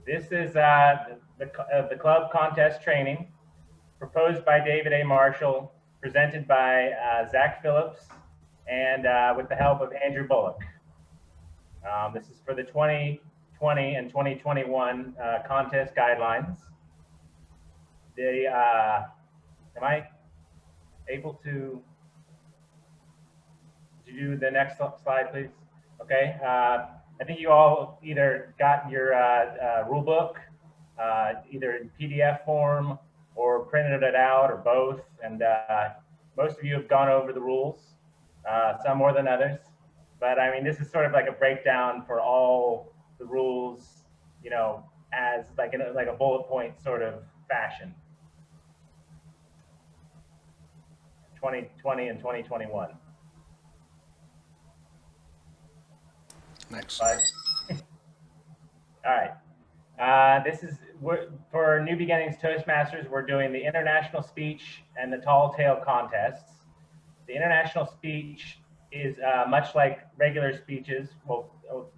This is the club contest training proposed by David A. Marshall, presented by Zach Phillips, and with the help of Andrew Bullock. This is for the 2020 and 2021 contest guidelines. Am I able to, did you do the next slide, please? Okay. I think you all either got your rule book, either in PDF form or printed it out or both. And most of you have gone over the rules, some more than others. But I mean, this is sort of like a breakdown for all the rules, you know, as like in like a bullet point sort of fashion. 2020 and 2021. Next slide. All right. This is for New Beginnings Toastmasters. We're doing the international speech and the tall tale contests. The international speech is much like regular speeches. Well,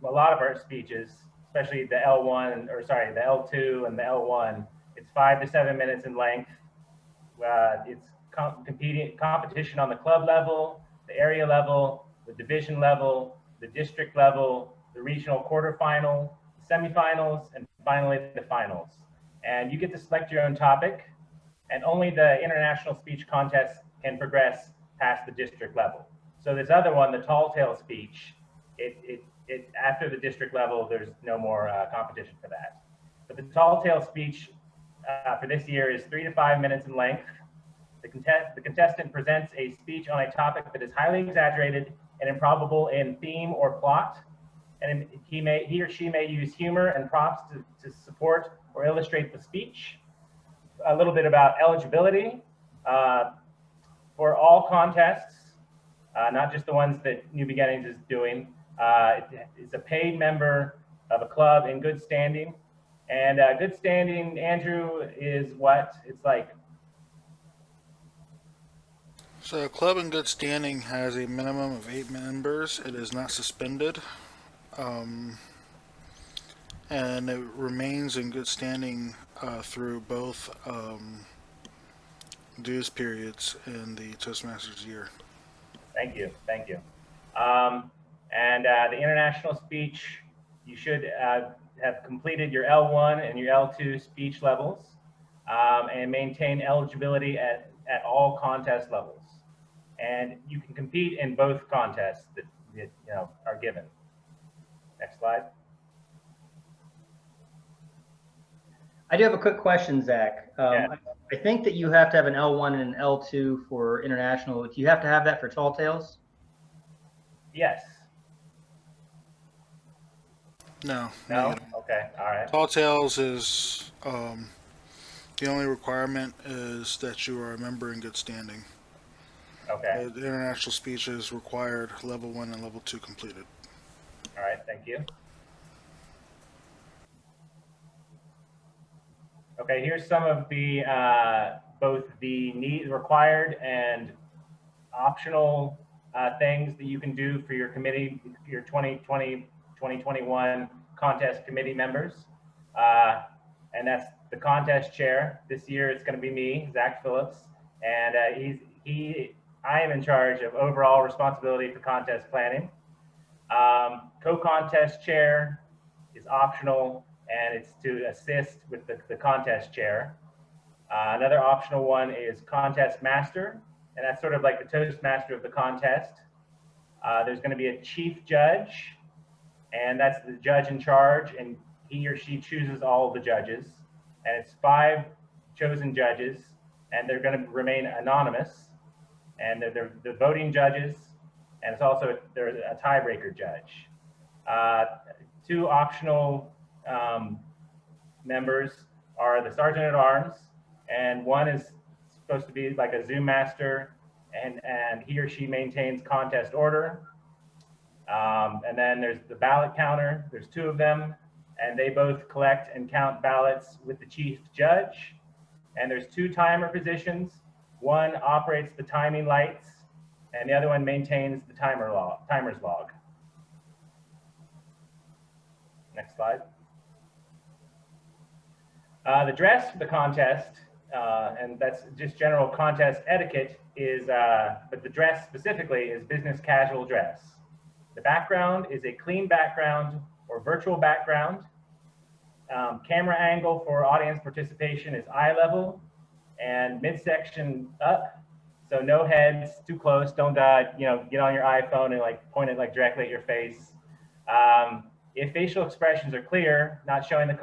a lot of our speeches, especially the L1, or sorry, the L2 and the L1, it's 5 to 7 minutes in length. It's competition on the club level, the area level, the division level, the district level, the regional quarterfinal, semifinals, and finally the finals. And you get to select your own topic, and only the international speech contest can progress past the district level. So this other one, the tall tale speech, after the district level, there's no more competition for that. But the tall tale speech for this year is 3 to 5 minutes in length. The contestant presents a speech on a topic that is highly exaggerated and improbable in theme or plot, and he or she may use humor and props to support or illustrate the speech. A little bit about eligibility. For all contests, not just the ones that New Beginnings is doing, it's a paid member of a club in good standing. And good standing, Andrew, is what? It's like, So a club in good standing has a minimum of 8 members. It is not suspended. And it remains in good standing through both dues periods in the Toastmasters year. Thank you, thank you. The international speech, you should have completed your L1 and your L2 speech levels and maintain eligibility at all contest levels. And you can compete in both contests that are given. Next slide. I do have a quick question, Zach. Yeah. I think that you have to have an L1 and an L2 for international. Do you have to have that for tall tales? Yes. No. No? Okay, all right. Tall tales is the only requirement is that you are a member in good standing. Okay. The international speech is required level 1 and level 2 completed. All right, thank you. Okay, here's some of the both the required and optional things that you can do for your committee, your 2020, 2021 contest committee members. And that's the contest chair. This year it's going to be me, Zach Phillips, and I am in charge of overall responsibility for contest planning. Co-contest chair is optional, and it's to assist with the contest chair. Another optional one is contest master, and that's sort of like the Toastmaster of the contest. There's going to be a chief judge, and that's the judge in charge, and he or she chooses all of the judges. And it's 5 chosen judges, and they're going to remain anonymous. And they're the voting judges, and it's also there's a tiebreaker judge. 2 optional members are the sergeant at arms, and one is supposed to be like a Zoom master, and he or she maintains contest order. And then there's the ballot counter. There's 2 of them, and they both collect and count ballots with the chief judge. And there's 2 timer positions. One operates the timing lights, and the other one maintains the timer's log. Next slide. The dress for the contest, and that's just general contest etiquette, is, but the dress specifically is business casual dress. The background is a clean background or virtual background. Camera angle for audience participation is eye level and midsection up. So no heads too close. Don't get on your iPhone and like point it like directly at your face. If facial expressions are clear, not showing the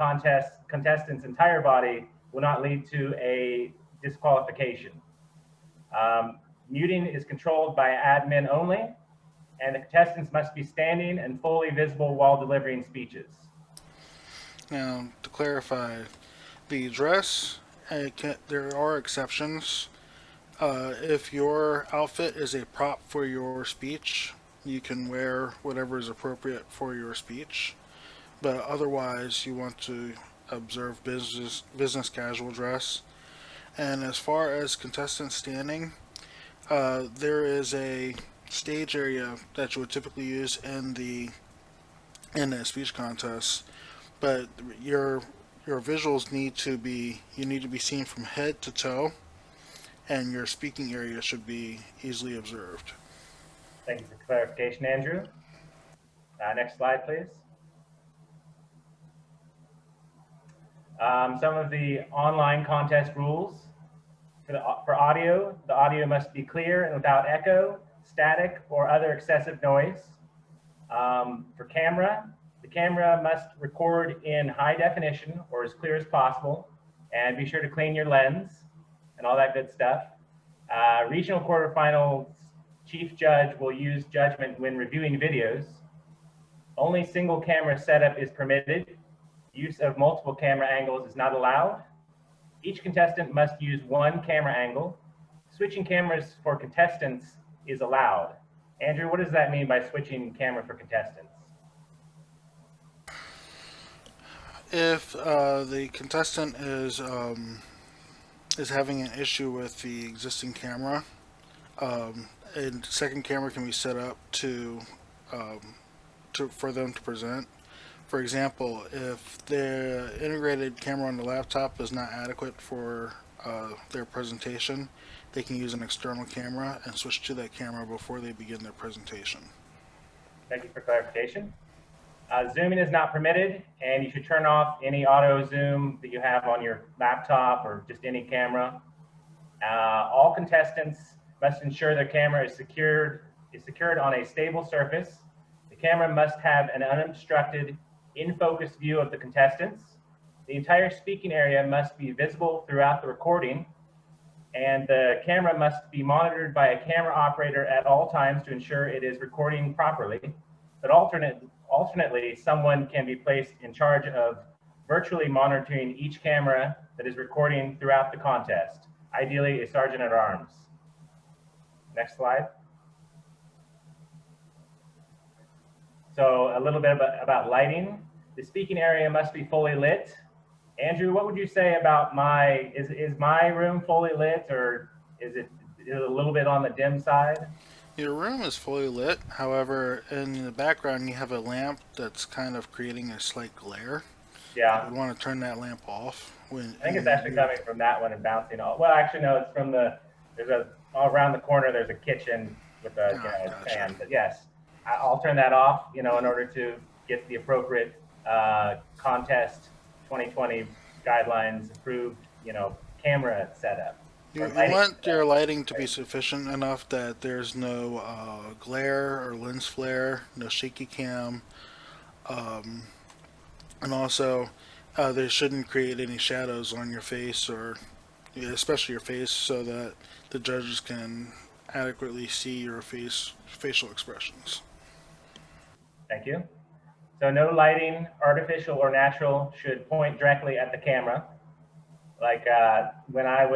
contestant's entire body will not lead to a disqualification. Muting is controlled by admin only, and the contestants must be standing and fully visible while delivering speeches. Now, to clarify, the dress, there are exceptions. If your outfit is a prop for your speech, you can wear whatever is appropriate for your speech. But otherwise, you want to observe business casual dress. And as far as contestants standing, there is a stage area that you would typically use in a speech contest, but your visuals need to be seen from head to toe, and your speaking area should be easily observed. Thank you for clarification, Andrew. Next slide, please. Some of the online contest rules. For audio, the audio must be clear and without echo, static, or other excessive noise. For camera, the camera must record in high definition or as clear as possible, and be sure to clean your lens and all that good stuff. Regional quarterfinals chief judge will use judgment when reviewing videos. Only single camera setup is permitted. Use of multiple camera angles is not allowed. Each contestant must use one camera angle. Switching cameras for contestants is allowed. Andrew, what does that mean by switching camera for contestants? If the contestant is having an issue with the existing camera, a second camera can be set up for them to present. For example, if the integrated camera on the laptop is not adequate for their presentation, they can use an external camera and switch to that camera before they begin their presentation. Thank you for clarification. Zooming is not permitted, and you should turn off any auto zoom that you have on your laptop or just any camera. All contestants must ensure their camera is secured on a stable surface. The camera must have an unobstructed, in-focus view of the contestants. The entire speaking area must be visible throughout the recording, and the camera must be monitored by a camera operator at all times to ensure it is recording properly. But alternately, someone can be placed in charge of virtually monitoring each camera that is recording throughout the contest, ideally a sergeant at arms. Next slide. So a little bit about lighting. The speaking area must be fully lit. Andrew, what would you say about is my room fully lit, or is it a little bit on the dim side? Your room is fully lit. However, in the background, you have a lamp that's kind of creating a slight glare. Yeah. You would want to turn that lamp off. I think it's actually coming from that one and bouncing off. Well, actually, no, it's from around the corner, there's a kitchen with a fan. But yes, I'll turn that off, in order to get the appropriate contest 2020 guidelines approved, camera setup. You want your lighting to be sufficient enough that there's no glare or lens flare, no shaky cam, and also they shouldn't create any shadows on your face, or especially your face, so that the judges can adequately see your facial expressions. Thank you. So no lighting, artificial or natural, should point directly at the camera. Like when I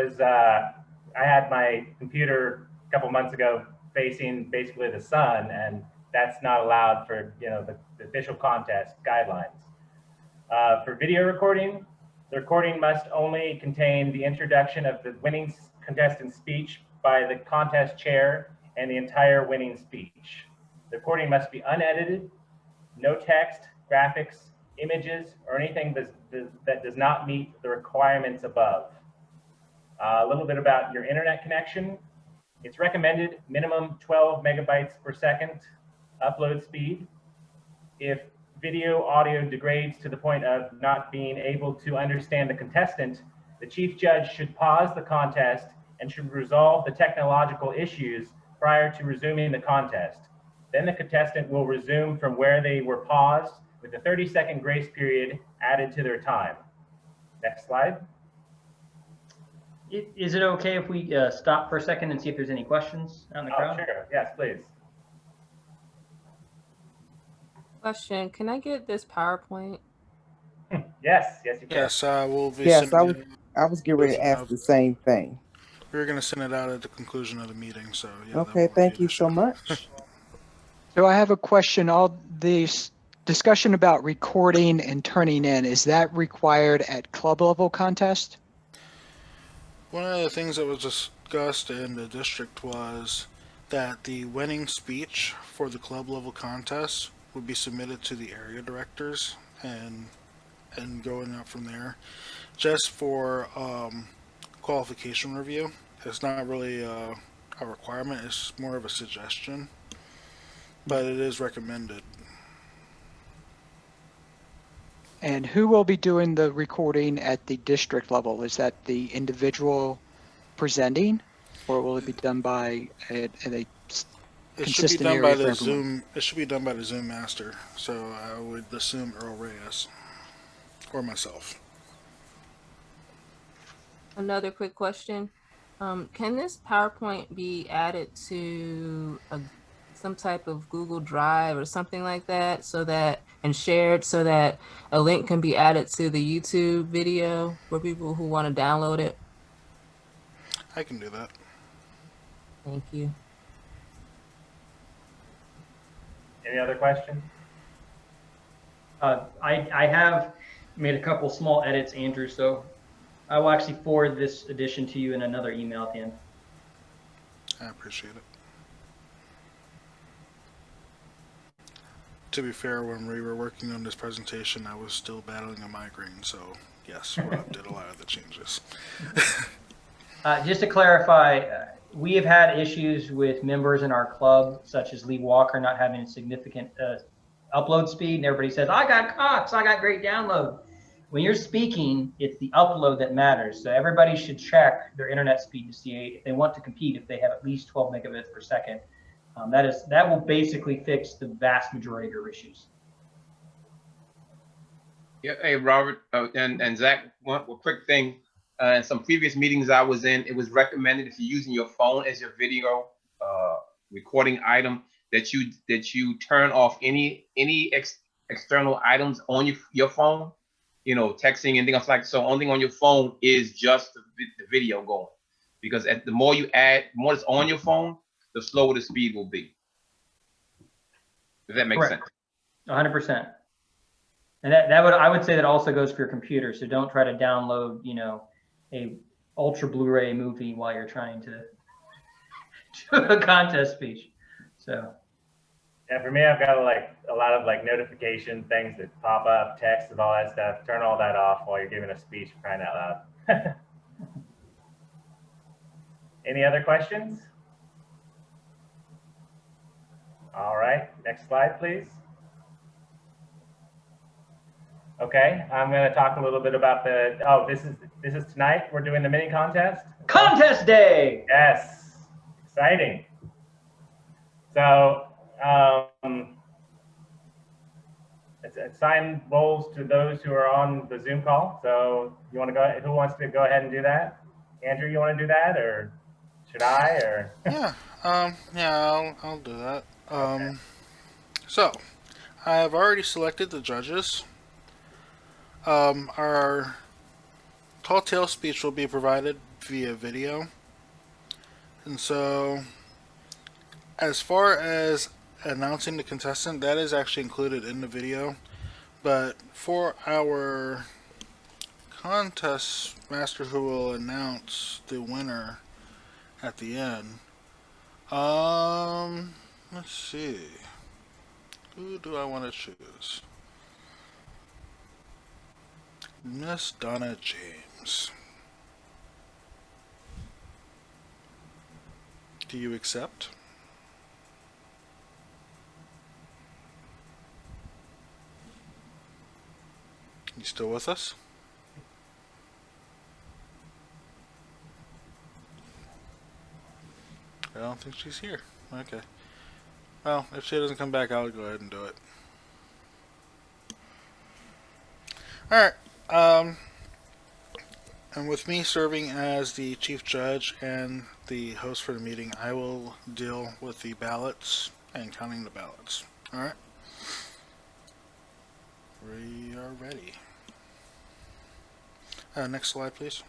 had my computer a couple months ago facing basically the sun, and that's not allowed for the official contest guidelines. For video recording, the recording must only contain the introduction of the winning contestant's speech by the contest chair and the entire winning speech. The recording must be unedited, no text, graphics, images, or anything that does not meet the requirements above. A little bit about your internet connection. It's recommended minimum 12 megabytes per second upload speed. If video audio degrades to the point of not being able to understand the contestant, the chief judge should pause the contest and should resolve the technological issues prior to resuming the contest. Then the contestant will resume from where they were paused with a 30-second grace period added to their time. Next slide. Is it okay if we stop for a second and see if there's any questions out in the crowd? Sure. Yes, please. Question, can I get this PowerPoint? Yes, you can. Yes, we'll be Yes, sending I was getting ready to ask the same thing. We were going to send it out at the conclusion of the meeting, so yeah. Okay, thank you so much. So I have a question. All this discussion about recording and turning in, is that required at club level contest? One of the things that was discussed in the district was that the winning speech for the club level contest would be submitted to the area directors and going up from there, just for qualification review. It's not really a requirement, it's more of a suggestion, but it is recommended. And who will be doing the recording at the district level? Is that the individual presenting, or will it be done by a It should be done consistent by area for the everyone? Zoom. It should be done by the Zoom master. So I would assume Earl Reyes or myself. Another quick question. Can this PowerPoint be added to some type of Google Drive or something like that, and shared so that a link can be added to the YouTube video for people who want to download it? I can do that. Thank you. Any other questions? I have made a couple small edits, Andrew, so I will actually forward this edition to you in another email at the end. I appreciate it. To be fair, when we were working on this presentation, I was still battling a migraine, so yes, Rob did a lot of the changes. Just to clarify, we have had issues with members in our club, such as Lee Walker, not having a significant upload speed, and everybody says, I got Cox, I got great download. When you're speaking, it's the upload that matters. So everybody should check their internet speed to see if they want to compete, if they have at least 12 megabits per second. That will basically fix the vast majority of your issues. Yeah, hey Robert and Zach, one quick thing. In some previous meetings I was in, it was recommended if you're using your phone as your video recording item that you turn off any external items on your phone. You know, texting and things like so. Only thing on your phone is just the video going, because the more you add, the more it's on your phone, the slower the speed will be. Does that make sense? 100%. And I would say that also goes for your computer. So don't try to download, a ultra Blu-ray movie while you're trying to do a contest speech. So. Yeah, for me, I've got a lot of notification things that pop up, text and all that stuff. Turn all that off while you're giving a speech, crying out loud. Any other questions? All right, next slide, please. Okay, I'm going to talk a little bit about this is tonight. We're doing the mini contest. Contest day. Yes, exciting. So assign roles to those who are on the Zoom call. So you want to go? Who wants to go ahead and do that? Andrew, you want to do that, or should I? Or yeah, I'll do that. Okay. So I have already selected the judges. Our tall tale speech will be provided via video, and so as far as announcing the contestant, that is actually included in the video, but for our contest master who will announce the winner at the end, let's see, who do I want to choose? Miss Donna James. Do you accept? You still with us? I don't think she's here. Okay. Well, if she doesn't come back, I'll go ahead and do it. Alright. And with me serving as the chief judge and the host for the meeting, I will deal with the ballots and counting the ballots. Alright. We are ready. Next slide, please.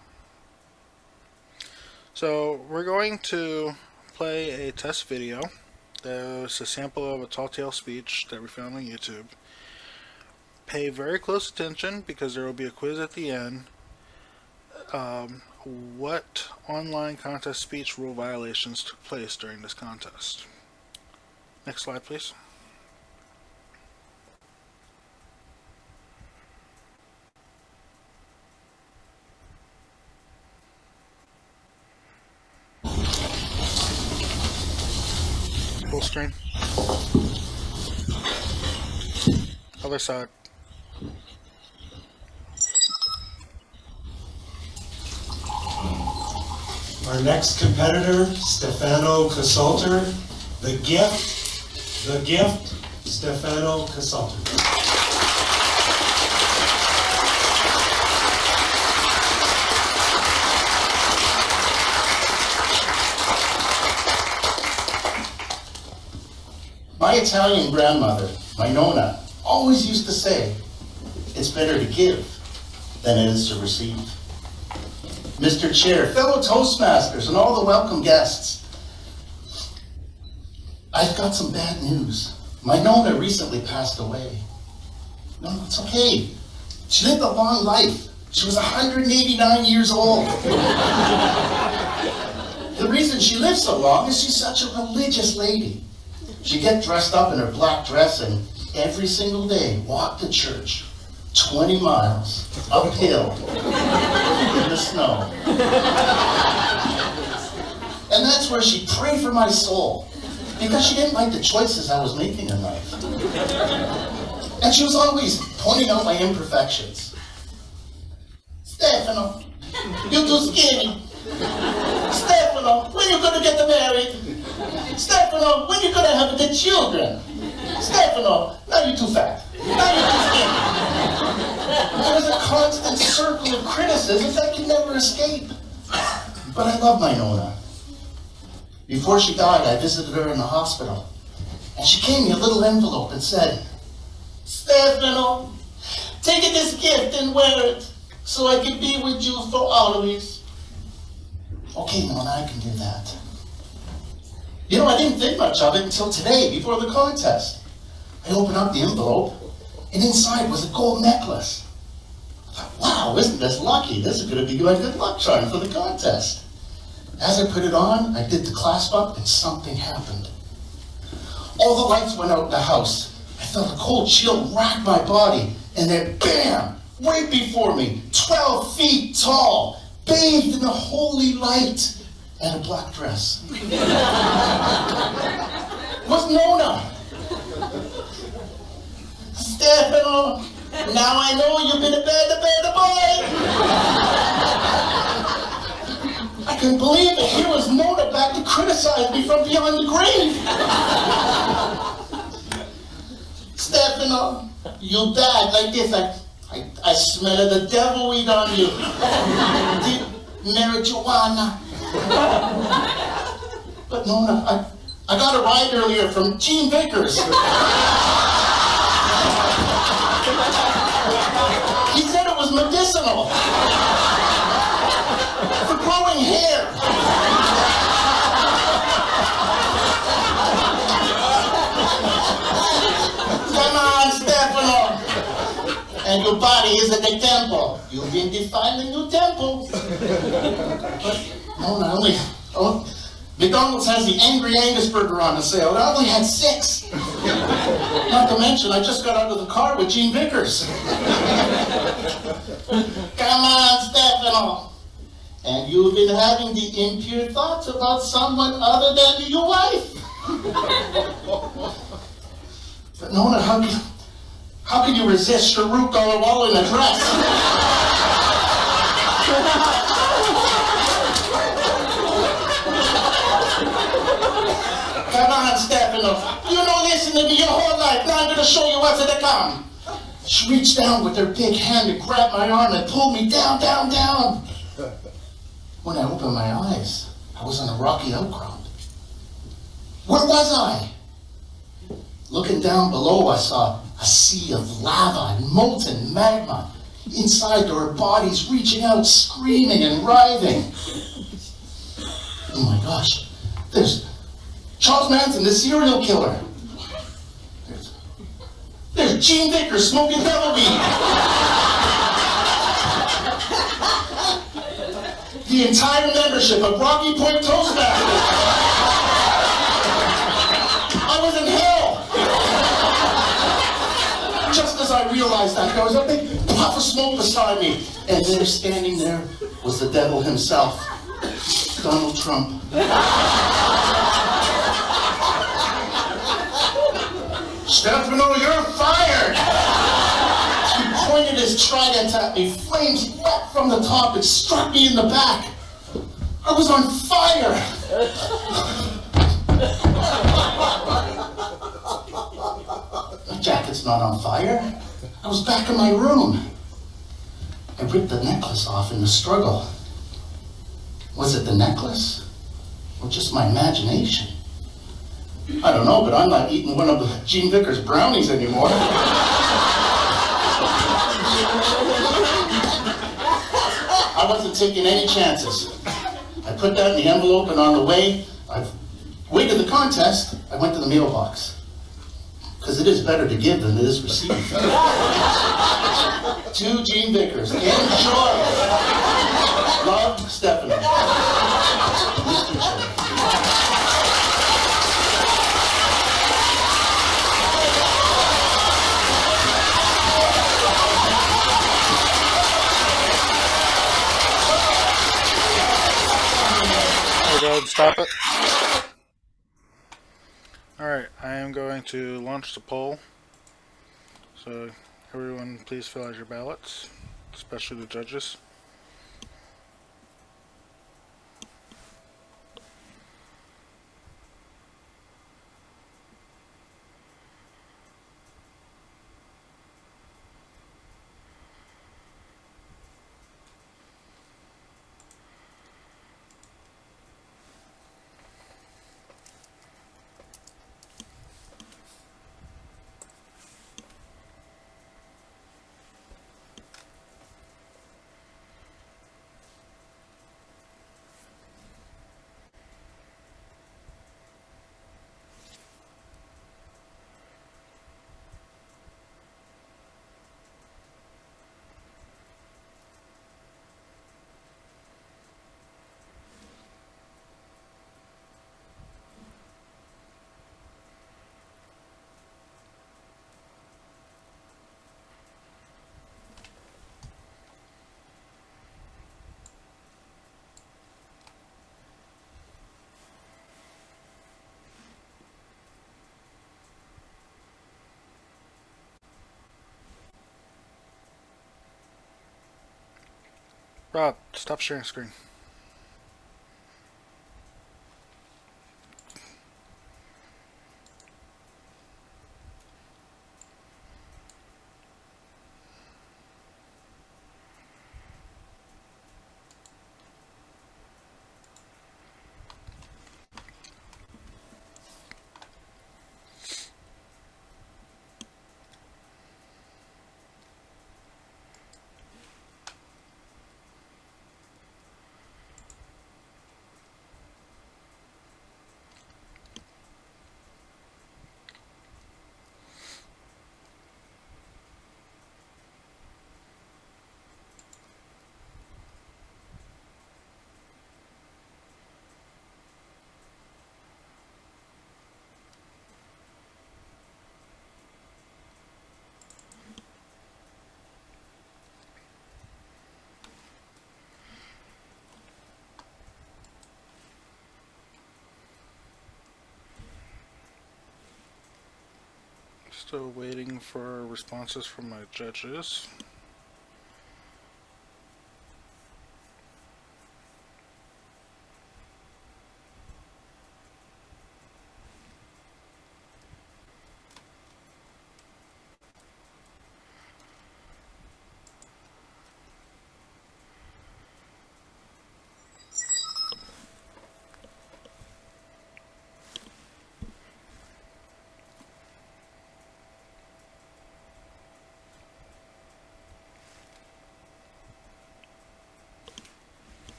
So we're going to play a test video. There's a sample of a tall tale speech that we found on YouTube. Pay very close attention because there will be a quiz at the end. What online contest speech rule violations took place during this contest? Next slide, please. Full screen. Other side. Our next competitor, Stefano Casalter. The gift, Stefano Casalter. My Italian grandmother, my nonna, always used to say, it's better to give than it is to receive. Mr. Chair, fellow Toastmasters, and all the welcome guests, I've got some bad news. My nonna recently passed away. No, it's okay. She lived a long life. She was 189 years old. The reason she lived so long is she's such a religious lady. She'd get dressed up in her black dress and every single day walk to church 20 miles uphill in the snow. And that's where she'd pray for my soul because she didn't like the choices I was making in life. And she was always pointing out my imperfections. Stefano, you're too skinny. Stefano, when you gonna get married? Stefano, when you gonna have the children? Stefano, now you're too fat. Now you're too skinny. There was a constant circle of criticisms I could never escape. But I love my nonna. Before she died, I visited her in the hospital. And she gave me a little envelope and said, Stefano, take this gift and wear it so I can be with you for always. Okay, Nonna, I can do that. You know, I didn't think much of it until today, before the contest. I opened up the envelope, and inside was a gold necklace. I thought, wow, isn't this lucky? This is going to be my good luck charm for the contest. As I put it on, I did the clasp up, and something happened. All the lights went out in the house. I felt a cold chill rack my body, and then bam, right before me, 12 feet tall, bathed in the holy light, and a black dress. Was Nonna. Stefano, now I know you've been a bad boy. I couldn't believe it. Here was Nonna back to criticize me from beyond the grave. Stefano, you died like this. I smell the devil weed on you. Marijuana. But Nonna, I got a ride earlier from Gene Vickers. He said it was medicinal for growing hair. Come on, Stefano. And your body is at the temple. You've been defiling your temple. But Nonna, McDonald's has the Angry Angus burger on the sale. I only had 6. Not to mention, I just got out of the car with Gene Vickers. Come on, Stefano. And you've been having the impure thoughts about someone other than your wife. But Nona, how can you resist Sharuk Galawala in a dress? Come on, Stefano. You know listening to me your whole life. Now I'm going to show you what's to come. She reached down with her big hand and grabbed my arm and pulled me down, down, down. When I opened my eyes, I was on a rocky outcrop. Where was I? Looking down below, I saw a sea of lava and molten magma. Inside, there were bodies reaching out, screaming and writhing. Oh my gosh, there's Charles Manson, the serial killer. There's Gene Vickers smoking devil weed. The entire membership of Rocky Point Toastmasters. I was in hell. Just as I realized that, there was a big puff of smoke beside me. And there, standing there, was the devil himself, Donald Trump. Stefano, you're fired! He pointed his trident at me. Flames leapt from the top and struck me in the back. I was on fire! My jacket's not on fire. I was back in my room. I ripped the necklace off in the struggle. Was it the necklace? Or just my imagination? I don't know, but I'm not eating one of the Gene Vickers brownies anymore. I wasn't taking any chances. I put that in the envelope, and on the way to the contest, I went to the mailbox. Because it is better to give than it is receive. To Gene Vickers. Enjoy. Love, Stephanie. Mr. Chair. Go ahead and stop it. Alright, I am going to launch the poll. So, everyone please fill out your ballots, especially the judges. Rob, stop sharing screen. Still waiting for responses from my judges.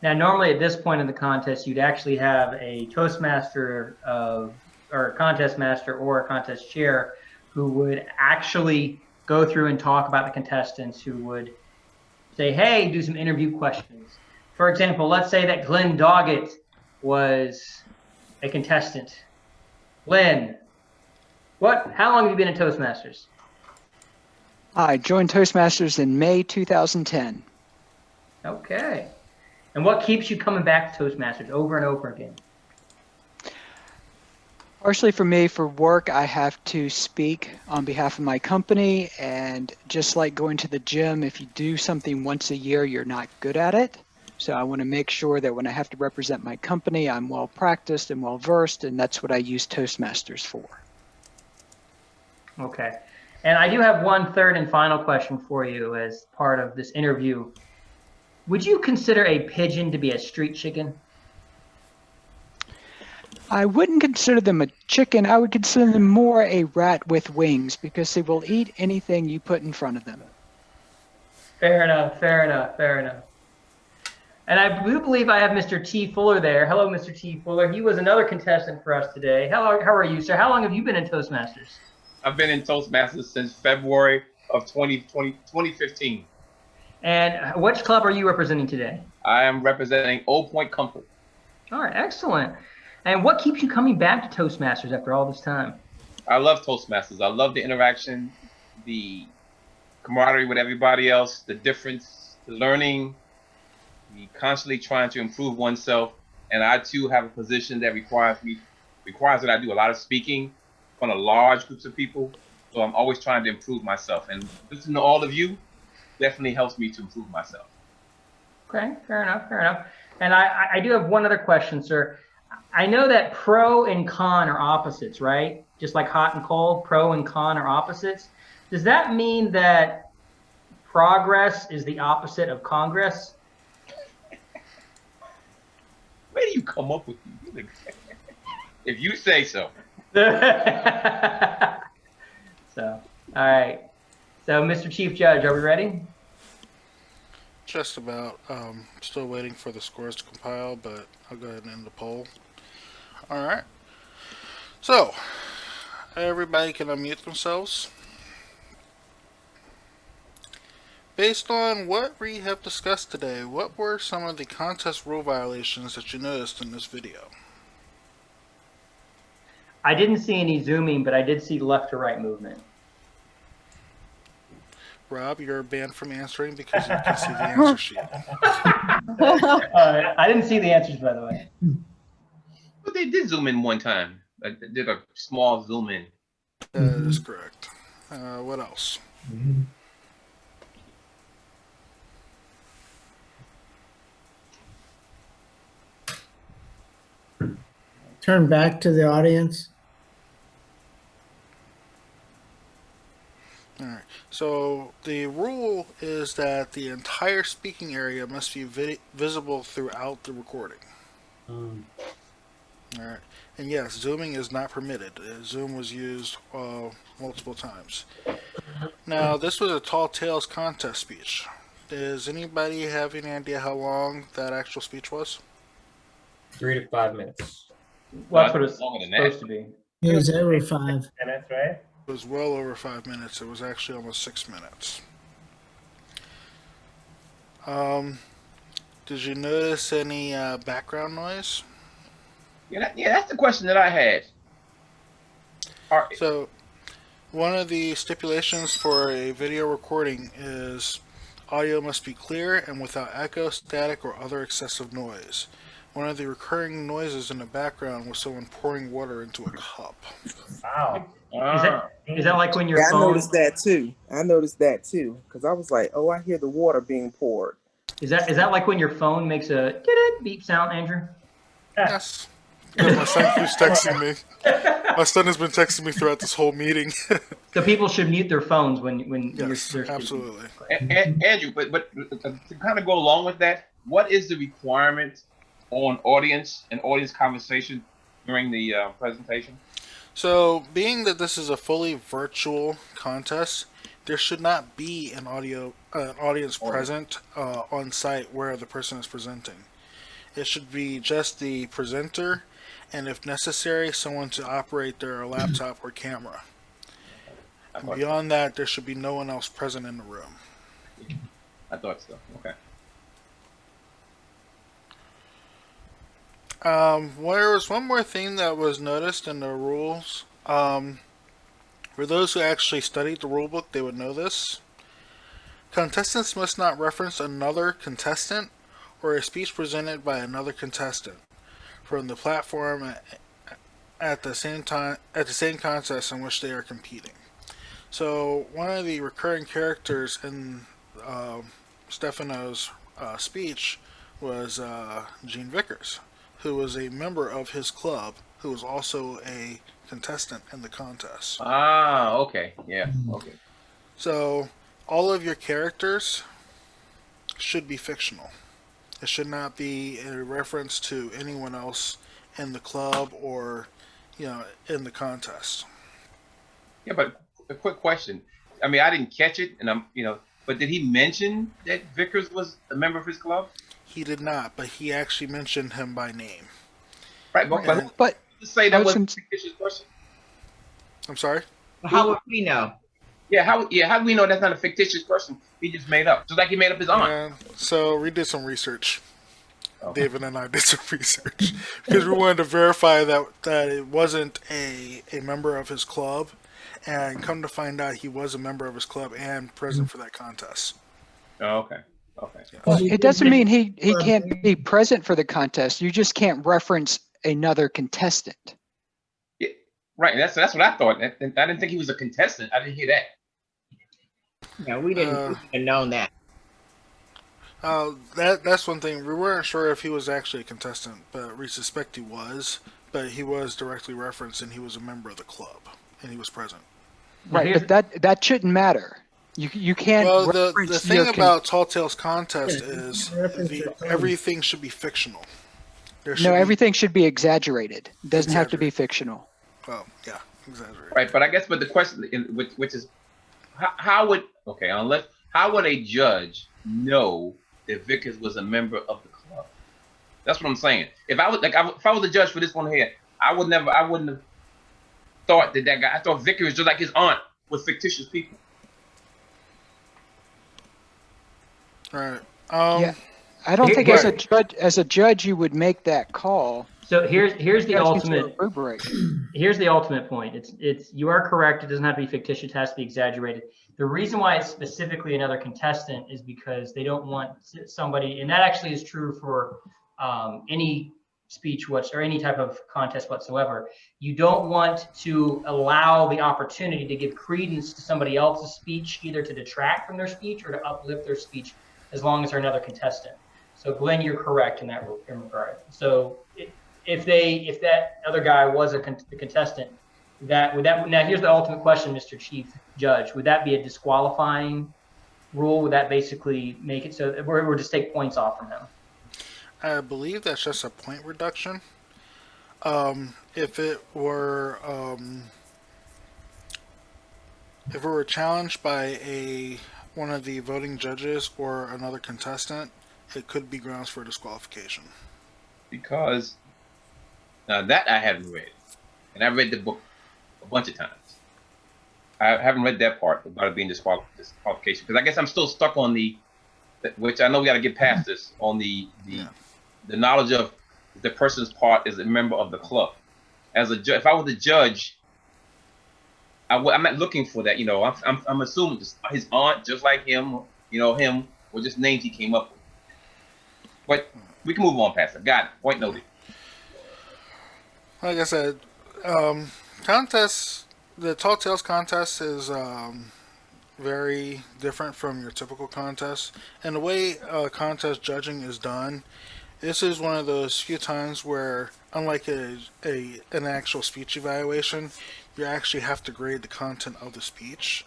Now, normally at this point in the contest, you'd actually have a Toastmaster or a contest master or a contest chair who would actually go through and talk about the contestants, who would say, hey, do some interview questions. For example, let's say that Glenn Doggett was a contestant. Glenn, how long have you been in Toastmasters? I joined Toastmasters in May 2010. Okay. And what keeps you coming back to Toastmasters over and over again? Partially for me, for work, I have to speak on behalf of my company, and just like going to the gym, if you do something once a year, you're not good at it. So I want to make sure that when I have to represent my company, I'm well practiced and well versed, and that's what I use Toastmasters for. Okay. And I do have one third and final question for you as part of this interview. Would you consider a pigeon to be a street chicken? I wouldn't consider them a chicken. I would consider them more a rat with wings, because they will eat anything you put in front of them. Fair enough, fair enough, fair enough. And I do believe I have Mr. T. Fuller there. Hello, Mr. T. Fuller. He was another contestant for us today. How are you, sir? How long have you been in Toastmasters? I've been in Toastmasters since February of 2015. And which club are you representing today? I am representing Old Point Comfort. All right, excellent. And what keeps you coming back to Toastmasters after all this time? I love Toastmasters. I love the interaction, the camaraderie with everybody else, the difference, the learning, the constantly trying to improve oneself. And I too have a position that requires that I do a lot of speaking in front of large groups of people. So I'm always trying to improve myself. And listening to all of you definitely helps me to improve myself. Okay, fair enough, fair enough. And I do have one other question, sir. I know that pro and con are opposites, right? Just like hot and cold, pro and con are opposites. Does that mean that progress is the opposite of Congress? Where do you come up with these? If you say so. So, all right. So, Mr. Chief Judge, are we ready? Just about. Still waiting for the scores to compile, but I'll go ahead and end the poll. Alright. So, everybody can unmute themselves. Based on what we have discussed today, what were some of the contest rule violations that you noticed in this video? I didn't see any zooming, but I did see left to right movement. Rob, you're banned from answering because you can see the answer sheet. I didn't see the answers, by the way. But they did zoom in one time. They did a small zoom in. That is correct. What else? Turn back to the audience. Alright, so the rule is that the entire speaking area must be visible throughout the recording. Alright, and yes, zooming is not permitted. Zoom was used multiple times. Now, this was a Tall Tales contest speech. Does anybody have any idea how long that actual speech was? 3 to 5 minutes. Well, that's what it's supposed to be. It was over 5. Minutes, right? It was well over 5 minutes. It was actually almost 6 minutes. Did you notice any background noise? Yeah, that's the question that I had. All right. So, one of the stipulations for a video recording is audio must be clear and without echo, static, or other excessive noise. One of the recurring noises in the background was someone pouring water into a cup. Wow. Is that like when your Yeah, I phone? noticed that too. I noticed that too because I was like, "Oh, I hear the water being poured." Is that like when your phone makes a beep sound, Andrew? Yes. Because my son keeps texting me. My son has been texting me throughout this whole meeting. So people should mute their phones when yes, you're absolutely. Andrew, but to kind of go along with that, what is the requirement on audience and audience conversation during the presentation? So, being that this is a fully virtual contest, there should not be an audience present on site where the person is presenting. It should be just the presenter, and if necessary, someone to operate their laptop or camera. And beyond that, there should be no one else present in the room. I thought so. Okay. There was one more thing that was noticed in the rules. For those who actually studied the rulebook, they would know this. Contestants must not reference another contestant or a speech presented by another contestant from the platform at the same contest in which they are competing. So one of the recurring characters in Stefano's speech was Gene Vickers, who was a member of his club, who was also a contestant in the contest. Ah, okay. Yeah, okay. So all of your characters should be fictional. It should not be a reference to anyone else in the club or, in the contest. Yeah, but a quick question. I mean, I didn't catch it, and but did he mention that Vickers was a member of his club? He did not, but he actually mentioned him by name. Right, but just say that was a fictitious person. I'm sorry? How would we know? Yeah, how do we know that's not a fictitious person he just made up? Just like he made up his aunt. Yeah, so we did some research. Okay. David and I did some research because we wanted to verify that it wasn't a member of his club, and come to find out he was a member of his club and present for that contest. Oh, okay. Okay. Well, it doesn't mean he can't be present for the contest. You just can't reference another contestant. Yeah, right. That's what I thought. I didn't think he was a contestant. I didn't hear that. Yeah, we didn't know that. That's one thing. We weren't sure if he was actually a contestant, but we suspect he was. But he was directly referenced, and he was a member of the club, and he was present. Right, but that shouldn't matter. You can't. Well, the thing about Tall Tales contest is everything should be fictional. Everything should be exaggerated. It doesn't have to be fictional. Well, yeah, exaggerated. Right, but I guess, the question, which is, how would a judge know that Vickers was a member of the club? That's what I'm saying. If I was a judge for this one here, I wouldn't have thought that guy. I thought Vickers, just like his aunt, was fictitious people. Right. Yeah, I don't think as a judge you would make that call. So here's the ultimate. Here's the ultimate point. It's you are correct. It doesn't have to be fictitious. It has to be exaggerated. The reason why it's specifically another contestant is because they don't want somebody, and that actually is true for any speech or any type of contest whatsoever. You don't want to allow the opportunity to give credence to somebody else's speech, either to detract from their speech or to uplift their speech, as long as they're another contestant. So Glenn, you're correct in that regard. So if that other guy was a contestant, now here's the ultimate question, Mr. Chief Judge. Would that be a disqualifying rule? Would that basically make it so that we're just take points off from him? I believe that's just a point reduction. If it were challenged by one of the voting judges or another contestant, it could be grounds for disqualification. Because now that I haven't read, and I read the book a bunch of times. I haven't read that part about it being disqualification, because I guess I'm still stuck on which I know we got to get past this, on the knowledge of the person's part as a member of the club. As a if I was a judge, I'm not looking for that. I'm assuming his aunt, just like him, him, or just names he came up with. But we can move on past that. Got it. Point noted. Like I said, contests. The Tall Tales contest is very different from your typical contest, and the way contest judging is done. This is one of those few times where, unlike an actual speech evaluation, you actually have to grade the content of the speech,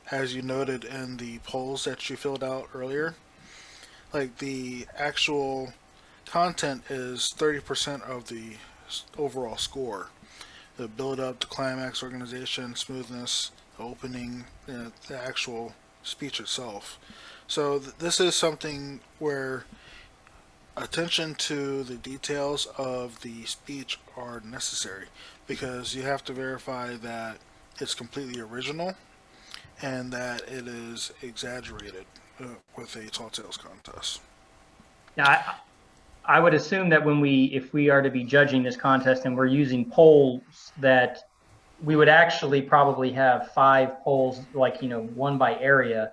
as you noted in the polls that you filled out earlier. Like, the actual content is 30% of the overall score. The build-up, the climax, organization, smoothness, the opening, the actual speech itself. So this is something where attention to the details of the speech are necessary, because you have to verify that it's completely original and that it is exaggerated with a Tall Tales contest. Now, I would assume that if we are to be judging this contest and we're using polls, that we would actually probably have 5 polls, like, one by area,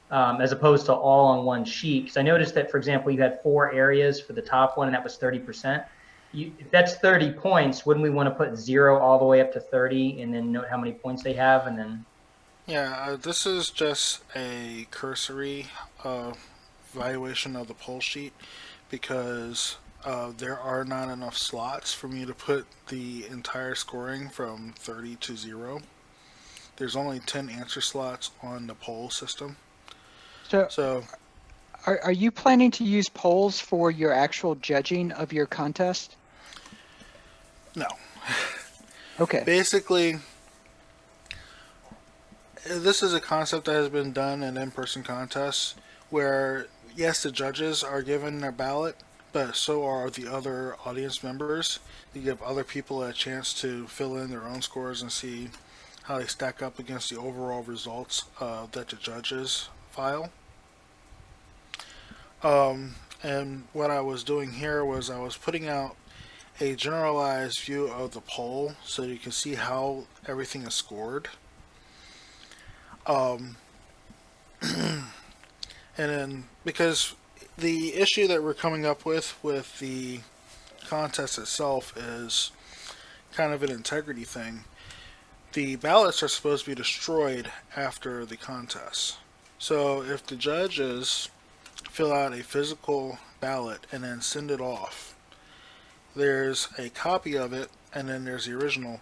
as opposed to all on one sheet. Because I noticed that, for example, you had 4 areas for the top one, and that was 30%. If that's 30 points, wouldn't we want to put 0 all the way up to 30 and then note how many points they have? And then, yeah, this is just a cursory evaluation of the poll sheet, because there are not enough slots for me to put the entire scoring from 30 to 0. There's only 10 answer slots on the poll system. So are you planning to use polls for your actual judging of your contest? No. Okay. Basically, this is a concept that has been done in in-person contests where, yes, the judges are given their ballot, but so are the other audience members. You give other people a chance to fill in their own scores and see how they stack up against the overall results that the judges file. And what I was doing here was I was putting out a generalized view of the poll so you can see how everything is scored. And then, because the issue that we're coming up with the contest itself is kind of an integrity thing. The ballots are supposed to be destroyed after the contest. So if the judges fill out a physical ballot and then send it off, there's a copy of it and then there's the original.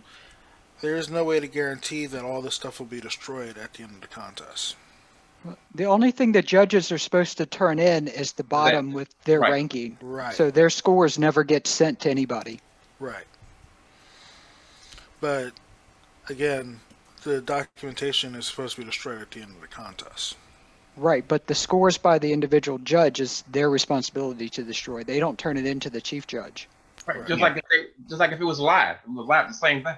There is no way to guarantee that all this stuff will be destroyed at the end of the contest. The only thing the judges are supposed to turn in is the bottom with their ranking. Right. So their scores never get sent to anybody. Right. But again, the documentation is supposed to be destroyed at the end of the contest. Right, but the scores by the individual judge is their responsibility to destroy. They don't turn it into the chief judge. Right. Just like if it was live. It was live, the same thing.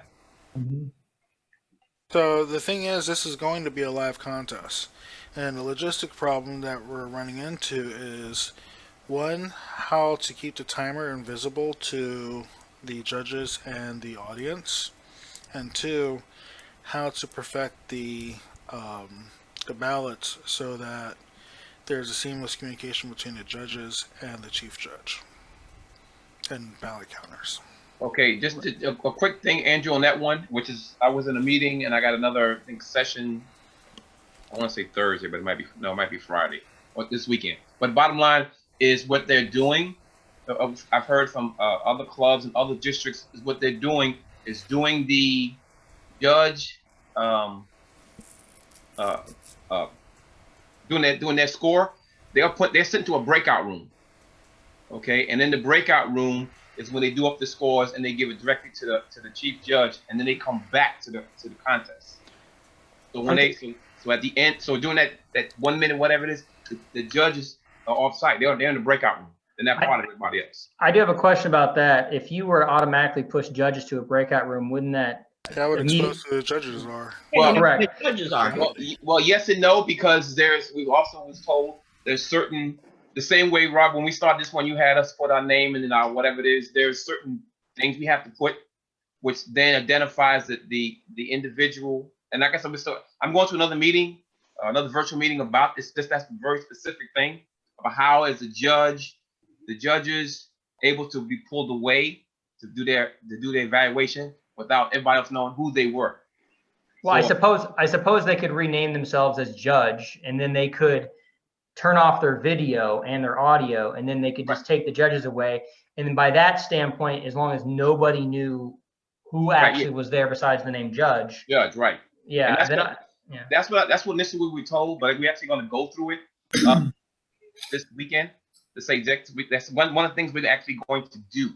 Mm-hmm. So the thing is, this is going to be a live contest. And the logistic problem that we're running into is, one, how to keep the timer invisible to the judges and the audience, and 2, how to perfect the ballots so that there's a seamless communication between the judges and the chief judge and ballot counters. Okay, just a quick thing, Andrew, on that one, which is I was in a meeting and I got another session. I want to say Thursday, but it might be Friday or this weekend. But bottom line is what they're doing. I've heard from other clubs and other districts is what they're doing is doing the judge doing their score. They're sent to a breakout room. Okay, and in the breakout room is when they do up the scores and they give it directly to the chief judge, and then they come back to the contest. So when so at the end, so during that 1 minute, whatever it is, the judges are off site. They're in the breakout room. They're not part of everybody else. I do have a question about that. If you were automatically push judges to a breakout room, wouldn't that? That would expose who the judges are. Well, correct. The judges are. Well, yes and no, because we also was told there's the same way, Rob, when we started this one, you had us put our name and then our whatever it is. There's certain things we have to put, which then identifies the individual. And like I said, I'm going to another meeting, another virtual meeting about this. That's a very specific thing about how, as a judge, the judges able to be pulled away to do their evaluation without everybody else knowing who they were. Well, So, I suppose they could rename themselves as judge, and then they could turn off their video and their audio, and then they could just take the judges away. And then by that standpoint, as long as nobody knew who actually was there besides the name judge. Judge, right. Yeah. That's what initially we were told, but we're actually going to go through it this weekend to say that's one of the things we're actually going to do,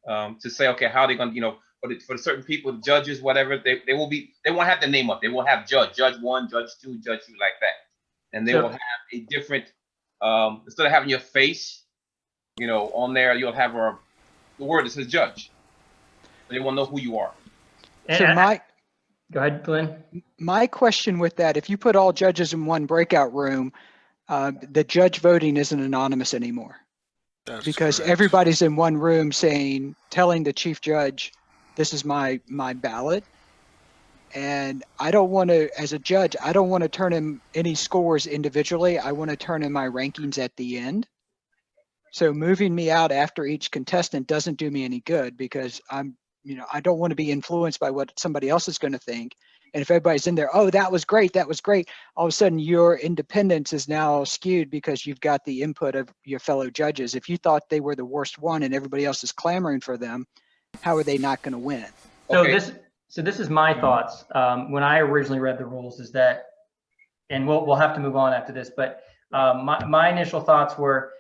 to say, okay, how they're going to, for the certain people, the judges, whatever, they won't have the name up. They will have judge 1, judge 2, judge 2, like that. And they will have a different, instead of having your face, on there, you'll have the word that says judge. They will know who you are. So go ahead, Glenn. My question with that, if you put all judges in one breakout room, the judge voting isn't anonymous anymore. That's because correct. everybody's in one room telling the chief judge, this is my ballot. And I don't want to, as a judge, I don't want to turn in any scores individually. I want to turn in my rankings at the end. So moving me out after each contestant doesn't do me any good, because I don't want to be influenced by what somebody else is going to think. And if everybody's in there, oh, that was great, all of a sudden your independence is now skewed because you've got the input of your fellow judges. If you thought they were the worst one and everybody else is clamoring for them, how are they not going to win? So this is my thoughts. When I originally read the rules, is that, and we'll have to move on after this, but my initial thoughts were,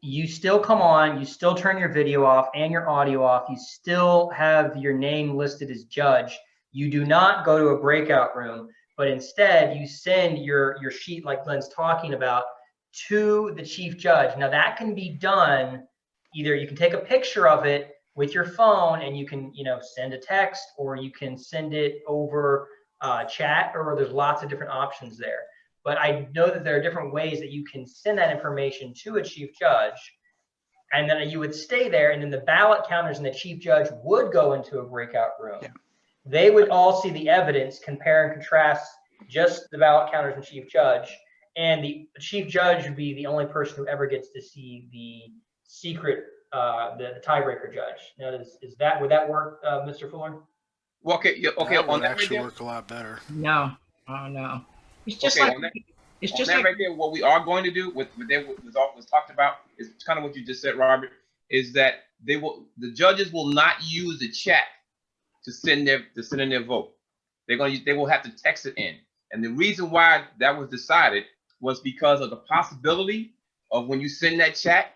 you still come on, you still turn your video off and your audio off, you still have your name listed as judge. You do not go to a breakout room, but instead you send your sheet, like Glenn's talking about, to the chief judge. Now that can be done, either you can take a picture of it with your phone and you can send a text, or you can send it over chat, or there's lots of different options there. But I know that there are different ways that you can send that information to a chief judge, and then you would stay there, and then the ballot counters and the chief judge would go into a breakout room. Yeah. They would all see the evidence, compare and contrast just the ballot counters and chief judge, and the chief judge would be the only person who ever gets to see the secret, the tiebreaker judge. Now, would that work, Mr. Fuller? Well, okay. That would actually work a lot better. No, oh no. It's just right there. What we are going to do, what was talked about, is kind of what you just said, Robert. Is that the judges will not use the chat to send in their vote. They will have to text it in. And the reason why that was decided was because of the possibility of, when you send that chat,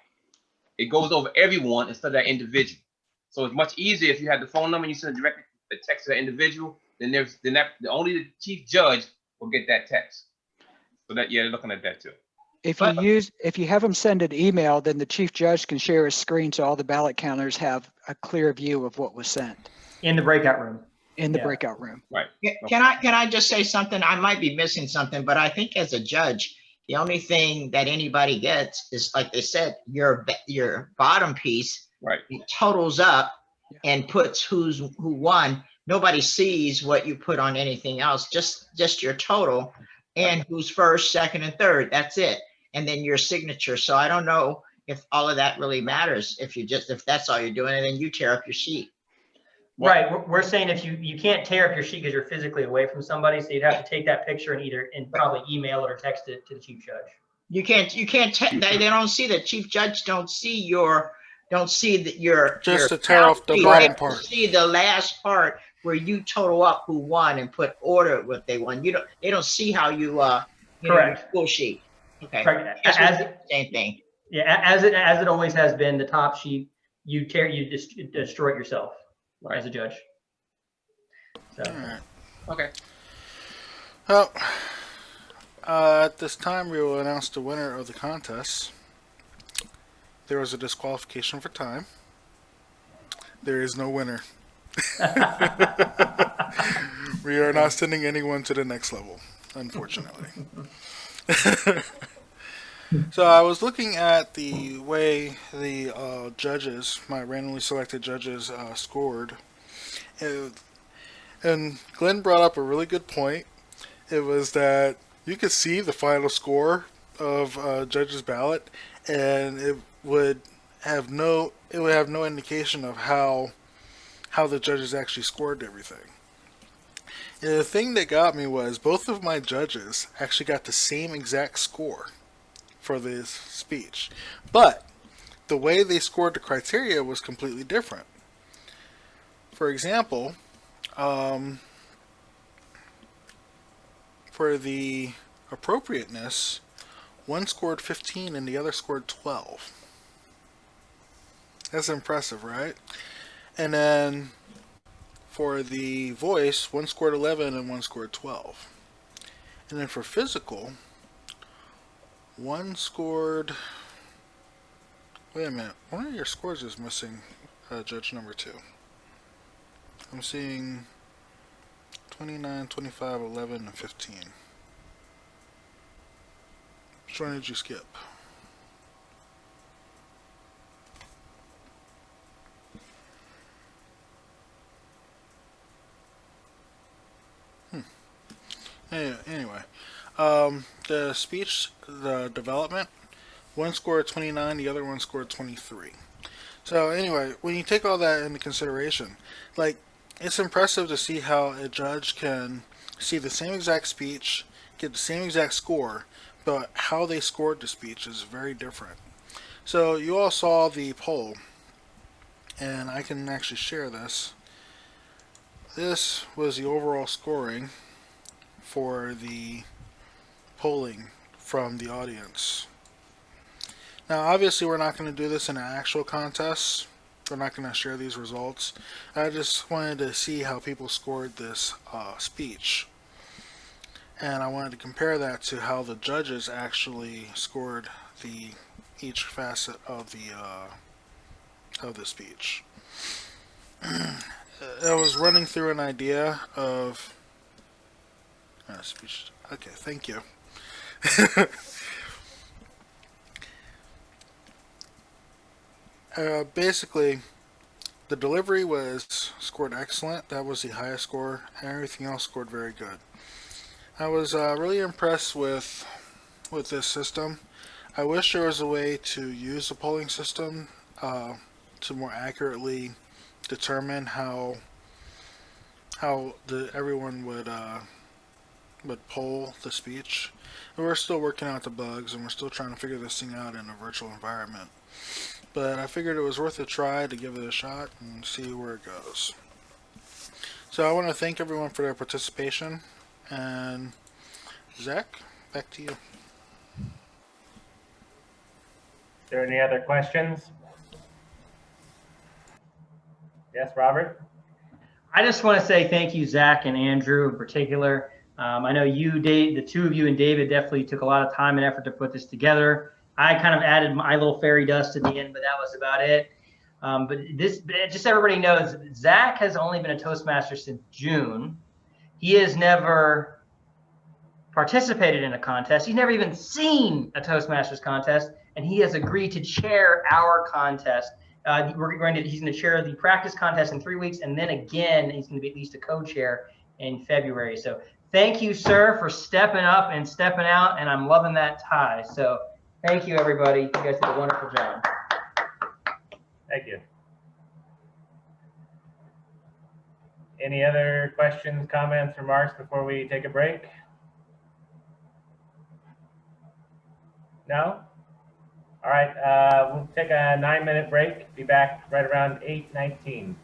it goes over everyone instead of that individual. So it's much easier if you have the phone number and you send directly the text to that individual. Then only the chief judge will get that text. So they're looking at that too. If you have them send an email, then the chief judge can share a screen so all the ballot counters have a clear view of what was sent. In the breakout room. Breakout room. Right. Can I just say something? I might be missing something, but I think as a judge, the only thing that anybody gets is, like they said, your bottom piece. Right. It totals up and puts who won. Nobody sees what you put on anything else. Just your total and who's first, second, and third. That's it. And then your signature. So I don't know if all of that really matters. If that's all you're doing, and then you tear up your sheet. Right. We're saying if you can't tear up your sheet because you're physically away from somebody, so you'd have to take that picture and probably email it or text it to the chief judge. You can't. They don't see the chief judge. Don't see your. To tear off the bottom part. See the last part where you total up who won and put order what they won. They don't see how you correct full sheet. Okay. Correct. Same thing. Yeah, as it always has been, the top sheet you destroy it yourself. Right. As a judge. So. All right. Okay. Well, at this time, we will announce the winner of the contest. There was a disqualification for time. There is no winner. We are not sending anyone to the next level, unfortunately. So I was looking at the way the judges, my randomly selected judges, scored. It, and Glenn brought up a really good point. It was that you could see the final score of a judge's ballot, and it would have no indication of how the judges actually scored everything. And the thing that got me was both of my judges actually got the same exact score for this speech, but the way they scored the criteria was completely different. For example, for the appropriateness, one scored 15 and the other scored 12. That's impressive, right? And then for the voice, one scored 11 and one scored 12. And then for physical, one scored... Wait a minute, one of your scores is missing, judge number 2. I'm seeing 29, 25, 11, and 15. Which one did you skip? Anyway, the speech, the development, one scored 29, the other one scored 23. So anyway, when you take all that into consideration, like, it's impressive to see how a judge can see the same exact speech, get the same exact score, but how they scored the speech is very different. So you all saw the poll, and I can actually share this. This was the overall scoring for the polling from the audience. Now, obviously, we're not going to do this in an actual contest. We're not going to share these results. I just wanted to see how people scored this speech. And I wanted to compare that to how the judges actually scored each facet of the speech. I was running through an idea of speech. Okay, thank you. Basically, the delivery was scored excellent. That was the highest score, and everything else scored very good. I was really impressed with this system. I wish there was a way to use the polling system to more accurately determine how everyone would poll the speech. And we're still working out the bugs, and we're still trying to figure this thing out in a virtual environment. But I figured it was worth a try to give it a shot and see where it goes. So I want to thank everyone for their participation. And Zach, back to you. Is there any other questions? Yes, Robert? I just want to say thank you, Zach and Andrew in particular. I know you, Dave, the two of you and David definitely took a lot of time and effort to put this together. I kind of added my little fairy dust at the end, but that was about it. But just so everybody knows, Zach has only been a Toastmaster since June. He has never participated in a contest. He's never even seen a Toastmasters contest, and he has agreed to chair our contest. He's going to chair the practice contest in 3 weeks, and then again, he's going to be at least a co-chair in February. So thank you, sir, for stepping up and stepping out, and I'm loving that tie. So thank you, everybody. You guys did a wonderful job. Thank you. Any other questions, comments, remarks before we take a break? No? All right, we'll take a 9-minute break. Be back right around 8:19.